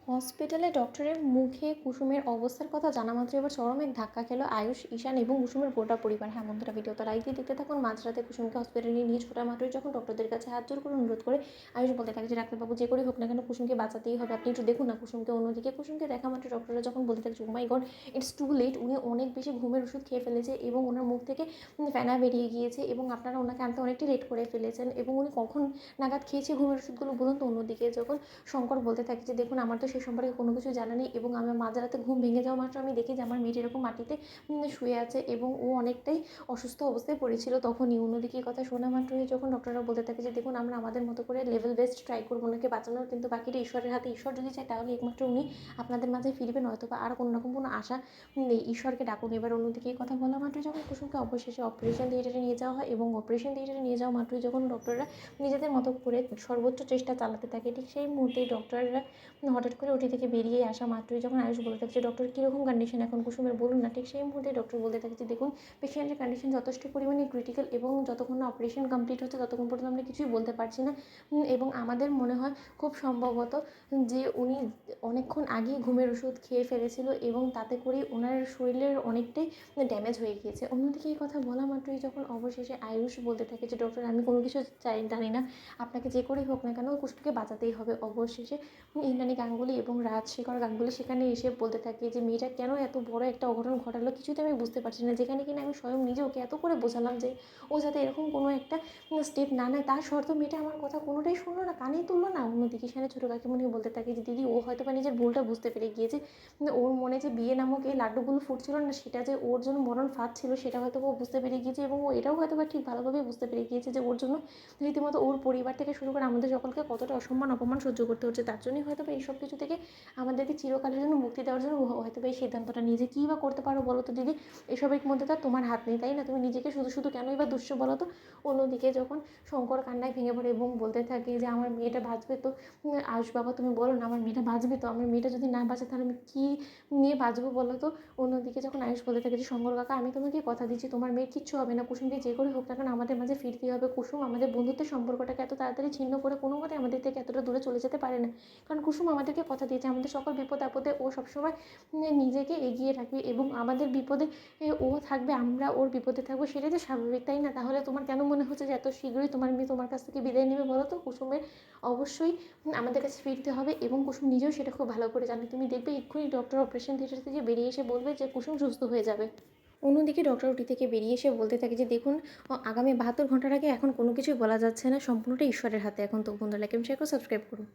হসপিটালে ডক্টরের মুখে কুসুমের অবস্থার কথা জানা মাত্র এবার চরম এক ধাক্কা খেলো আয়ুষ, ঈশান এবং কুসুমের গোটা পরিবার। হ্যাঁ বন্ধুরা, ভিডিওটা লাইক দিয়ে দেখতে থাকুন। মাঝরাতে কুসুমকে হসপিটালে নিয়ে ছোটা মাত্রই যখন ডক্টরদের কাছে হাত জোর করে অনুরোধ করে আয়ুষ বলতে থাকে যে ডাক্তারবাবু যে করে হোক না কেন কুসুমকে বাঁচাতেই হবে, আপনি একটু দেখুন না কুসুমকে। অন্যদিকে কুসুমকে দেখা মাত্র ডক্টররা যখন বলতে থাকে ও মাই গড ইটস টু লেট, উনি অনেক বেশি ঘুমের ওষুধ খেয়ে ফেলেছে এবং ওনার মুখ থেকে ফেনা বেরিয়ে গিয়েছে এবং আপনারা ওনাকে আনতে অনেকটাই লেট করে ফেলেছেন এবং উনি কখন নাগাদ খেয়েছে ঘুমের ওষুধগুলো বলুন তো। অন্যদিকে যখন শঙ্কর বলতে থাকে যে দেখুন আমার তো সে সম্পর্কে কোনো কিছু জানা নেই এবং আমার মাঝরাতে ঘুম ভেঙে যাওয়া মাত্র আমি দেখি যে আমার মেয়েটি এরকম মাটিতে শুয়ে আছে এবং ও অনেকটাই অসুস্থ অবস্থায় পড়েছিল তখনই। অন্যদিকে এই কথা শোনা মাত্রই যখন ডক্টররা বলতে থাকে যে দেখুন আমরা আমাদের মতো করে লেভেল বেস্ট ট্রাই করবো ওনাকে বাঁচানোর, কিন্তু বাকিটা ঈশ্বরের হাতে। ঈশ্বর যদি চায় তাহলে একমাত্র উনি আপনাদের মাঝে ফিরবেন, হয়তো বা আর কোনো রকম কোনো আশা নেই, ঈশ্বরকে ডাকুন এবার। অন্যদিকে এই কথা বলা মাত্রই যখন কুসুমকে অবশেষে অপারেশন থিয়েটারে নিয়ে যাওয়া হয় এবং অপারেশন থিয়েটারে নিয়ে যাওয়া মাত্রই যখন ডক্টররা নিজেদের মতো করে সর্বোচ্চ চেষ্টা চালাতে থাকে, ঠিক সেই মুহূর্তেই ডক্টররা হঠাৎ করে ওটি থেকে বেরিয়ে আসা মাত্রই যখন আয়ুষ বলতে থাকছে ডক্টর কীরকম কন্ডিশন এখন কুসুমের বলুন না, ঠিক সেই মুহূর্তে ডক্টর বলতে থাকে যে দেখুন পেশেন্টের কন্ডিশন যথেষ্ট পরিমাণে ক্রিটিক্যাল এবং যতক্ষণ না অপারেশন কমপ্লিট হচ্ছে ততক্ষণ পর্যন্ত আমরা কিছুই বলতে পারছি না এবং আমাদের মনে হয় খুব সম্ভবত যে উনি অনেকক্ষণ আগেই ঘুমের ওষুধ খেয়ে ফেলেছিল এবং তাতে করে ওনার শরীরের অনেকটাই ড্যামেজ হয়ে গিয়েছে। অন্যদিকে এই কথা বলা মাত্রই যখন অবশেষে আয়ুষ বলতে থাকে যে ডক্টর আমি কোনো কিছু জানি না, আপনাকে যে করেই হোক না কেন কুসুমকে বাঁচাতেই হবে। অবশেষে ইন্দ্রাণী গাঙ্গুলি এবং রাজশেখর গাঙ্গুলি সেখানে এসে বলতে থাকে যে মেয়েটা কেন এত বড় একটা অঘটন ঘটালো কিছুতে আমি বুঝতে পারছি না, যেখানে কিনা আমি স্বয়ং নিজে ওকে এত করে বোঝালাম যে ও যাতে এরকম কোনো একটা স্টেপ না নেয়, তার শর্ত মেয়েটা আমার কথা কোনোটাই শুনলো না, কানেই তুললো না। অন্যদিকে সেখানে ছোটো কাকিমণি বলতে থাকে যে দিদি ও হয়তো বা নিজের ভুলটা বুঝতে পেরে গিয়েছে, ওর মনে যে বিয়ে নামক এই লাড্ডুগুলো ফুটছিল না সেটা যে ওর জন্য মরণ ফাঁদ ছিল সেটা হয়তো ও বুঝতে পেরে গিয়েছে এবং ও এটাও হয়তো বা ঠিক ভালোভাবেই বুঝতে পেরে গিয়েছে যে ওর জন্য রীতিমতো ওর পরিবার থেকে শুরু করে আমাদের সকলকে কতটা অসম্মান অপমান সহ্য করতে হচ্ছে, তার জন্যই হয়তো বা এইসব কিছু থেকে আমাদেরকে চিরকালের জন্য মুক্তি দেওয়ার জন্য হয়তো বা এই সিদ্ধান্তটা নিয়ে যে কী বা করতে পারো বলো তো দিদি, এসবের মধ্যে তো তোমার হাত নেই তাই না, তুমি নিজেকে শুধু শুধু কেনই বা দুষ্য বলো তো। অন্যদিকে যখন শঙ্কর কান্নায় ভেঙে পড়ে এবং বলতে থাকে যে আমার মেয়েটা বাঁচবে তো, আয়ুষ বাবা তুমি বলো না আমার মেয়েটা বাঁচবে তো, আমার মেয়েটা যদি না বাঁচে তাহলে আমি কী নিয়ে বাঁচবো বলো তো। অন্যদিকে যখন আয়ুষ বলতে থাকে যে শঙ্কর কাকা আমি তোমাকে কথা দিচ্ছি তোমার মেয়ের কিচ্ছু হবে না, কুসুমকে যে করে হোক না কারণ আমাদের মাঝে ফিরতেই হবে। কুসুম আমাদের বন্ধুত্বের সম্পর্কটাকে এত তাড়াতাড়ি ছিন্ন করে কোনো মতে আমাদের থেকে এতটা দূরে চলে যেতে পারে না, কারণ কুসুম আমাদেরকে কথা দিয়েছে আমাদের সকল বিপদ আপদে ও সবসময় নিজেকে এগিয়ে রাখবে এবং আমাদের বিপদে ও থাকবে, আমরা ওর বিপদে থাকবো, সেটাই তো স্বাভাবিক তাই না। তাহলে তোমার কেন মনে হচ্ছে যে এত শীঘ্রই তোমার মেয়ে তোমার কাছ থেকে বিদায় নেবে বলো তো। কুসুমের অবশ্যই আমাদের কাছে ফিরতে হবে এবং কুসুম নিজেও সেটা খুব ভালো করে জানে, তুমি দেখবে এক্ষুনি ডক্টর অপারেশন থিয়েটার থেকে বেরিয়ে এসে বলবে যে কুসুম সুস্থ হয়ে যাবে। অন্যদিকে ডক্টর ওটি থেকে বেরিয়ে এসে বলতে থাকে যে দেখুন আগামী 72 ঘন্টার আগে এখন কোনো কিছুই বলা যাচ্ছে না, সম্পূর্ণটা ঈশ্বরের হাতে এখন। তো বন্ধুরা লাইক এবং শেয়ার করে সাবস্ক্রাইব করুন।